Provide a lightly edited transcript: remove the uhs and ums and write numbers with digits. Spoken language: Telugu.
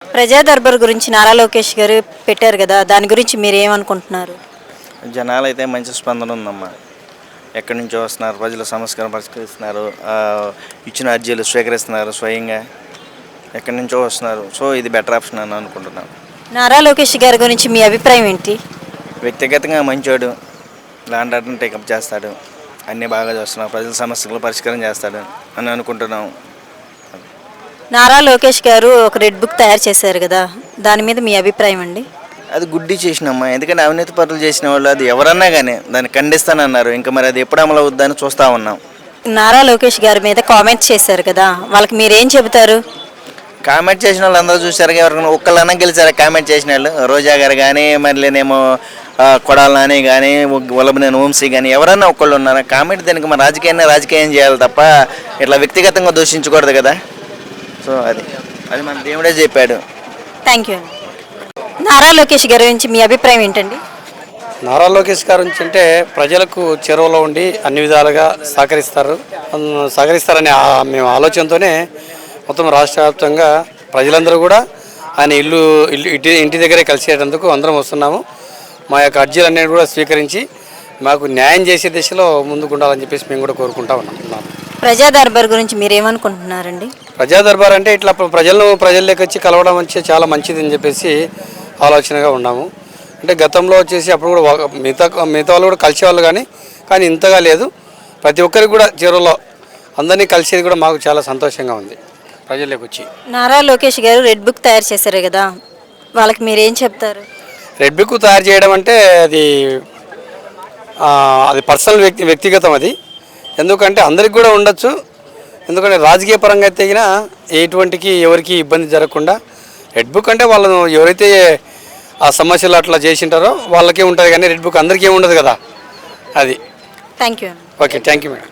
ప్రజా దర్బార్ గురించి నారా లోకేష్ గారు పెట్టారు కదా, దాని గురించి మీరు ఏమనుకుంటున్నారు? జనాలైతే మంచి స్పందన ఉందమ్మా. ఎక్కడి నుంచో వస్తున్నారు, ప్రజల సమస్యలను పరిష్కరిస్తున్నారు, ఇచ్చిన అర్జీలు స్వీకరిస్తున్నారు స్వయంగా. ఎక్కడి నుంచో వస్తున్నారు. సో ఇది బెటర్ ఆప్షన్ అని అనుకుంటున్నాను. నారా లోకేష్ గారి గురించి మీ అభిప్రాయం ఏంటి? వ్యక్తిగతంగా మంచోడు, ల్యాండ్ ఆర్డర్ని టేకప్ చేస్తాడు, అన్నీ బాగా చేస్తున్నాడు, ప్రజల సమస్యలు పరిష్కారం చేస్తాడు అని అనుకుంటున్నాము. నారా లోకేష్ గారు ఒక రెడ్ బుక్ తయారు చేశారు కదా, దాని మీద మీ అభిప్రాయం అండి? అది గుడ్డి చేసినమ్మా. ఎందుకంటే అవినీతి పనులు చేసిన వాళ్ళు అది ఎవరన్నా కానీ దాన్ని ఖండిస్తానన్నారు. ఇంకా మరి అది ఎప్పుడు అమలు అవుద్దని చూస్తూ ఉన్నాం. నారా లోకేష్ గారి మీద కామెంట్ చేశారు కదా, వాళ్ళకి మీరేం చెబుతారు? కామెంట్ చేసిన వాళ్ళు అందరూ చూశారు, ఎవరికైనా ఒక్కళ్ళన్నా గెలిచారు కామెంట్ చేసిన వాళ్ళు. రోజా గారు కానీ, మళ్ళీనేమో కొడాల నాని కానీ, వల్లభనేని వంశీ కానీ ఎవరన్నా ఒక్కళ్ళు ఉన్నారు. కామెంట్ దానికి మన రాజకీయం చేయాలి తప్ప ఇట్లా వ్యక్తిగతంగా దూషించకూడదు కదా. సో అది అది మన దేవుడే చెప్పాడు. Thank you. నారా లోకేష్ గారి గురించి మీ అభిప్రాయం ఏంటండి? నారా లోకేష్ గారు నుంచి అంటే ప్రజలకు చేరువలో ఉండి అన్ని విధాలుగా సహకరిస్తారనే మేము ఆలోచనతోనే మొత్తం రాష్ట్ర వ్యాప్తంగా ప్రజలందరూ కూడా ఆయన ఇంటి దగ్గరే కలిసేటందుకు అందరం వస్తున్నాము. మా యొక్క అర్జీలన్నీ కూడా స్వీకరించి మాకు న్యాయం చేసే దిశలో ముందుకు ఉండాలని చెప్పేసి మేము కూడా కోరుకుంటా ఉన్నాం. ప్రజా దర్బార్ గురించి మీరు ఏమనుకుంటున్నారండి? ప్రజా దర్బార్ అంటే ఇట్లా ప్రజల్లోకి వచ్చి కలవడం వచ్చి చాలా మంచిది అని చెప్పేసి ఆలోచనగా ఉన్నాము. అంటే గతంలో వచ్చేసి అప్పుడు కూడా మిగతా వాళ్ళు కూడా కలిసేవాళ్ళు కానీ ఇంతగా లేదు. ప్రతి ఒక్కరికి కూడా చేరువలో అందరినీ కలిసేది కూడా మాకు చాలా సంతోషంగా ఉంది ప్రజల్లోకి వచ్చి. నారా లోకేష్ గారు రెడ్ బుక్ తయారు చేశారు కదా, వాళ్ళకి మీరేం చెప్తారు? రెడ్ బుక్ తయారు చేయడం అంటే అది పర్సనల్ వ్యక్తిగతం. అది ఎందుకంటే అందరికి కూడా ఉండొచ్చు. ఎందుకంటే రాజకీయ పరంగా అయితే ఎటువంటికి ఎవరికి ఇబ్బంది జరగకుండా రెడ్ బుక్ అంటే వాళ్ళను ఎవరైతే ఆ సమస్యలు అట్లా చేసింటారో వాళ్ళకే ఉంటుంది, కానీ రెడ్ బుక్ అందరికీ ఏమి ఉండదు కదా. అది. Thank you. Okay, thank you madam.